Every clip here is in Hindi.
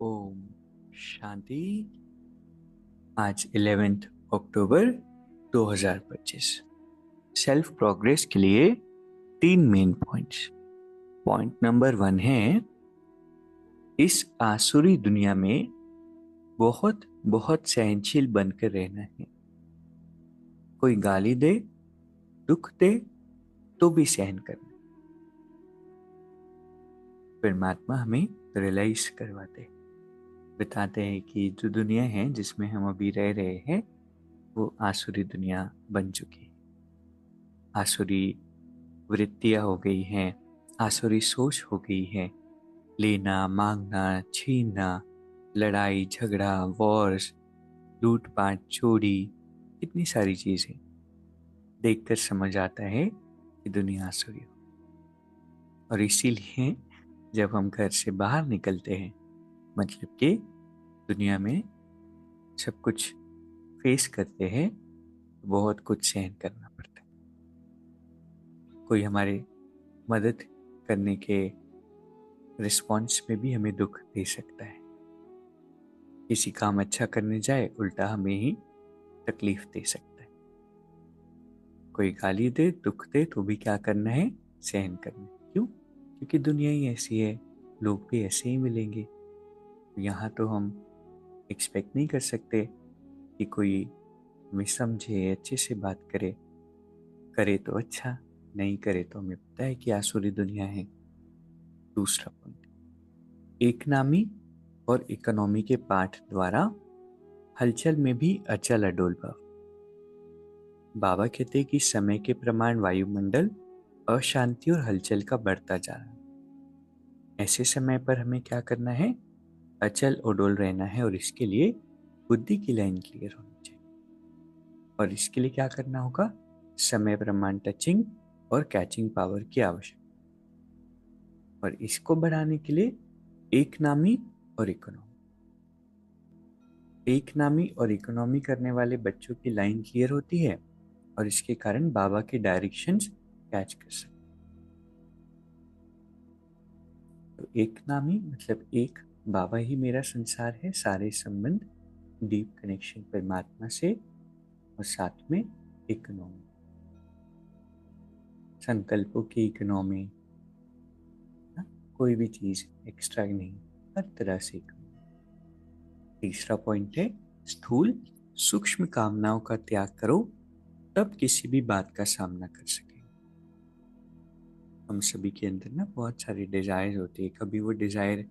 ओम शांति। आज 11 अक्टूबर 2025। सेल्फ प्रोग्रेस के लिए 3 मेन पॉइंट्स। पॉइंट नंबर 1 है, इस आसुरी दुनिया में बहुत बहुत सहनशील बनकर रहना है। कोई गाली दे, दुख दे तो भी सहन करना। परमात्मा हमें रियलाइज करवाते, बताते हैं कि जो दुनिया है जिसमें हम अभी रह रहे हैं वो आसुरी दुनिया बन चुकी है। आसुरी वृत्तियां हो गई हैं, आसुरी सोच हो गई है। लेना, मांगना, छीनना, लड़ाई झगड़ा, वॉर्स, लूटपाट, चोरी, कितनी सारी चीजें देखकर समझ आता है कि दुनिया आसुरी हो। और इसीलिए जब हम घर से बाहर निकलते हैं, मतलब कि दुनिया में सब कुछ फेस करते हैं, बहुत कुछ सहन करना पड़ता है। कोई हमारे मदद करने के रिस्पॉन्स में भी हमें दुख दे सकता है। किसी काम अच्छा करने जाए, उल्टा हमें ही तकलीफ दे सकता है। कोई गाली दे, दुख दे तो भी क्या करना है? सहन करना है। क्यों? क्योंकि दुनिया ही ऐसी है, लोग भी ऐसे ही मिलेंगे। यहाँ तो हम एक्सपेक्ट नहीं कर सकते कि कोई हमें समझे, अच्छे से बात करे। करे तो अच्छा, नहीं करे तो हमें पता है कि आसुरी दुनिया है। दूसरा पॉइंट, एक नामी और इकोनॉमी के पाठ द्वारा हलचल में भी अचल अडोल भाव। बाबा कहते हैं कि समय के प्रमाण वायुमंडल अशांति और हलचल का बढ़ता जा रहा है। ऐसे समय पर हमें क्या करना है? अचल अडोल रहना है, और इसके लिए बुद्धि की लाइन क्लियर होनी चाहिए। और इसके लिए क्या करना होगा? समय प्रमाण टचिंग और कैचिंग पावर की आवश्यकता। और इसको बढ़ाने के लिए एक नामी और इकोनॉमी। एक नामी और इकोनॉमी करने वाले बच्चों की लाइन क्लियर होती है, और इसके कारण बाबा के डायरेक्शंस कैच कर सकते। तो एक नामी मतलब एक, बाबा ही मेरा संसार है, सारे संबंध, डीप कनेक्शन परमात्मा से, और साथ में इकोनॉमी, संकल्पों की इकोनॉमी, कोई भी चीज एक्स्ट्रा नहीं, हर तरह से economy। तीसरा पॉइंट है, स्थूल सूक्ष्म कामनाओं का त्याग करो, तब किसी भी बात का सामना कर सके। हम सभी के अंदर ना बहुत सारी डिजायर होती है। कभी वो डिजायर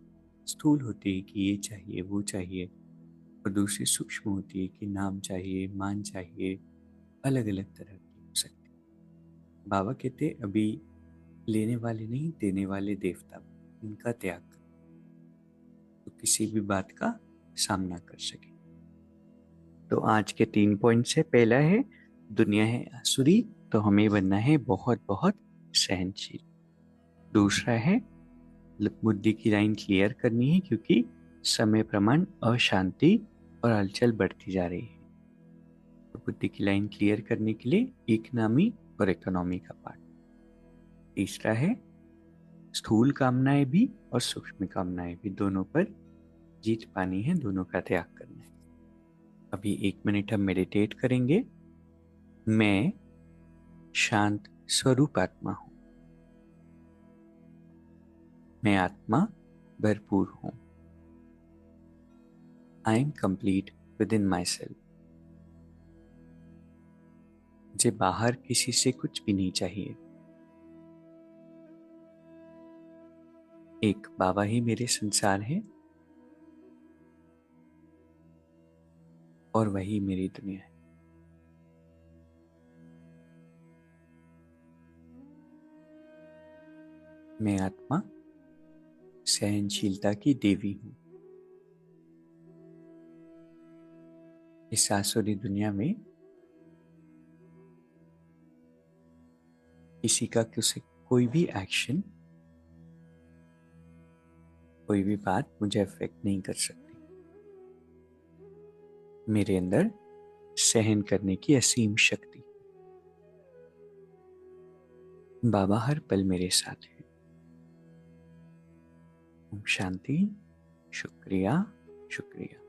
स्थूल होती है कि ये चाहिए वो चाहिए, और दूसरी सूक्ष्म होती है कि नाम चाहिए, मान चाहिए, अलग अलग तरह की हो सकती है। बाबा कहते अभी लेने वाले नहीं, देने वाले देवता, इनका त्याग करो तो किसी भी बात का सामना कर सके। तो आज के 3 पॉइंट से, पहला है दुनिया है आसुरी, तो हमें बनना है बहुत बहुत सहनशील। दूसरा है बुद्धि की लाइन क्लियर करनी है, क्योंकि समय प्रमाण अशांति और हलचल बढ़ती जा रही है। तो बुद्धि की लाइन क्लियर करने के लिए इकोनॉमी और इकोनॉमी का पार्ट। तीसरा है स्थूल कामनाएं भी और सूक्ष्म कामनाएं भी, दोनों पर जीत पानी है, दोनों का त्याग करना है। अभी 1 मिनट हम मेडिटेट करेंगे। मैं शांत स्वरूप आत्मा हूं। मैं आत्मा भरपूर हूं। I am complete with in my self. मुझे बाहर किसी से कुछ भी नहीं चाहिए। एक बाबा ही मेरे संसार है, और वही मेरी दुनिया है। मैं आत्मा सहनशीलता की देवी हूं। इस आसुरी दुनिया में किसी का किसी कोई भी एक्शन, कोई भी बात मुझे अफेक्ट नहीं कर सकती। मेरे अंदर सहन करने की असीम शक्ति। बाबा हर पल मेरे साथ है। ओम शांति शुक्रिया, शुक्रिया।